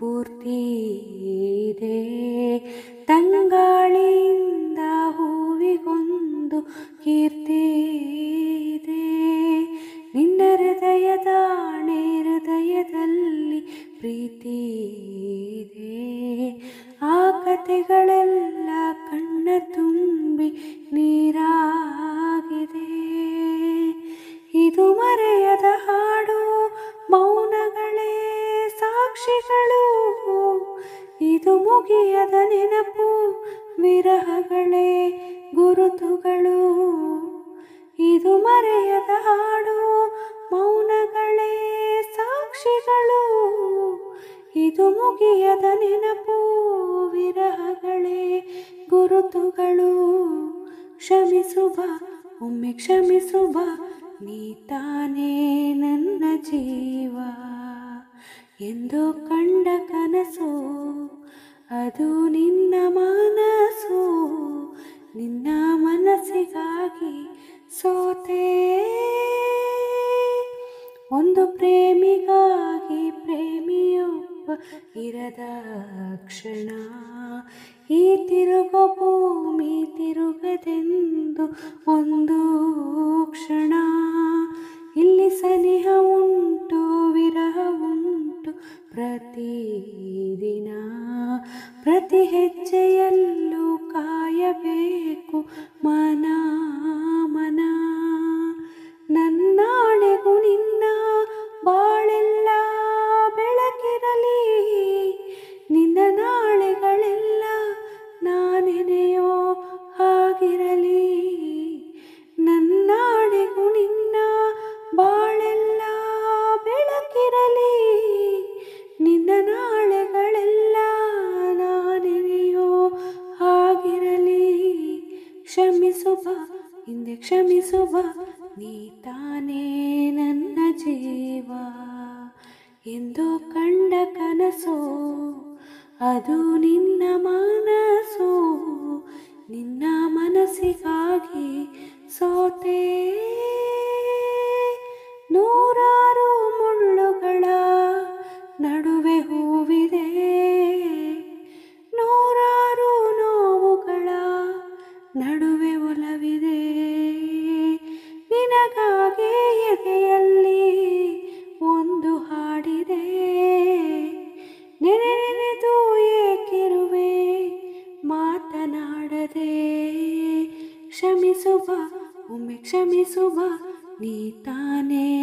ಪೂರ್ತಿ ಇದೆ. ತಂಗಾಳಿಯಿಂದ ಹೂವಿಗೊಂದು ಕೀರ್ತಿ ಇದೆ. ನಿನ್ನ ಹೃದಯದಾಣೆ ಹೃದಯದಲ್ಲಿ ಪ್ರೀತಿ ಇದೆ. ಆ ಕಥೆಗಳೆಲ್ಲ ಕಣ್ಣ ತುಂಬಿ ನೀರಾಗಿದೆ. ಇದು ಮರೆಯದ ಹಾಡು, ಮೌನಗಳೇ ಸಾಕ್ಷಿಗಳು. ಇದು ಮುಗಿಯದ ನೆನಪು, ವಿರಹಗಳೇ ಗುರುತುಗಳು. ಇದು ಮರೆಯದ ಹಾಡು, ಮೌನಗಳೇ ಸಾಕ್ಷಿಗಳು. ಇದು ಮುಗಿಯದ ನೆನಪು, ವಿರಹಗಳೇ ಗುರುತುಗಳು. ಕ್ಷಮಿಸುವ ಒಮ್ಮೆ ಕ್ಷಮಿಸುವ, ನೀ ತಾನೇ ನನ್ನ ಜೀವ. ಎಂದೋ ಕಂಡ ಕನಸು, ಅದು ನಿನ್ನ ಮನಸ್ಸು. ನಿನ್ನ ಮನಸ್ಸಿಗಾಗಿ ಸೋತೆ. ಒಂದು ಪ್ರೇಮಿಗಾಗಿ ಪ್ರೇಮಿಯೊಬ್ಬ ಇರದ ಕ್ಷಣ. ಈ ತಿರುಗೋ ಭೂಮಿ ತಿರುಗದೆಂದು ಒಂದು ಕ್ಷಣ. ಇಲ್ಲಿ ಸನಿಹ ಉಂಟು, ವಿರಹ ಉಂಟು ಪ್ರತಿದಿನ. ಪ್ರತಿ ಹೆಜ್ಜೆಯಲ್ಲೂ ಕಾಯಬೇಕು ಮನ ಮನ. ನನ್ನಾಣೆಗೂ ನಿನ್ನ ಬಾಳೆಲ್ಲ ಬೆಳಕಿರಲಿ. ನಿನ್ನ ನಾಳೆಗಳೆಲ್ಲ ನಾನೆನೆಯೋ ಹಾಗಿರಲಿ. ನನ್ನಾಣೆಗೂ ನಿನ್ನ ಬಾಳೆಲ್ಲ ಬೆಳಕಿರಲಿ. ನಿನ್ನ ನಾಳೆಗಳೆಲ್ಲ ನಾನೆನೆಯೋ ಹಾಗಿರಲಿ. ಕ್ಷಮಿಸುವ ಹಿಂದೆ ಕ್ಷಮಿಸುವ, ನೀ ತಾನೇ ನನ್ನ ಜೀವ. ಎಂದೋ ಕಂಡ ಕನಸು, ಅದು ನಿನ್ನ ಮನಸ್ಸು. ನಿನ್ನ ಮನಸ್ಸಿಗಾಗಿ ಸೋತೆ. ನೂರಾರು ಮುಳ್ಳುಗಳ ನಡುವೆ ಹೂವಿದೆ. ನೂರಾರು ನೋವುಗಳ ನಡುವೆ ಒಲವಿದೆ. ನಿನಗಾಗಿ ಎದೆಯಲ್ಲಿ ಒಂದು ಹಾಡಿದೆ. ನೆನೆದು ಏಕಿರುವೆ ಮಾತನಾಡದೆ. ಕ್ಷಮಿಸುವ ಒಮ್ಮೆ ಕ್ಷಮಿಸುವ, ನೀ ತಾನೇ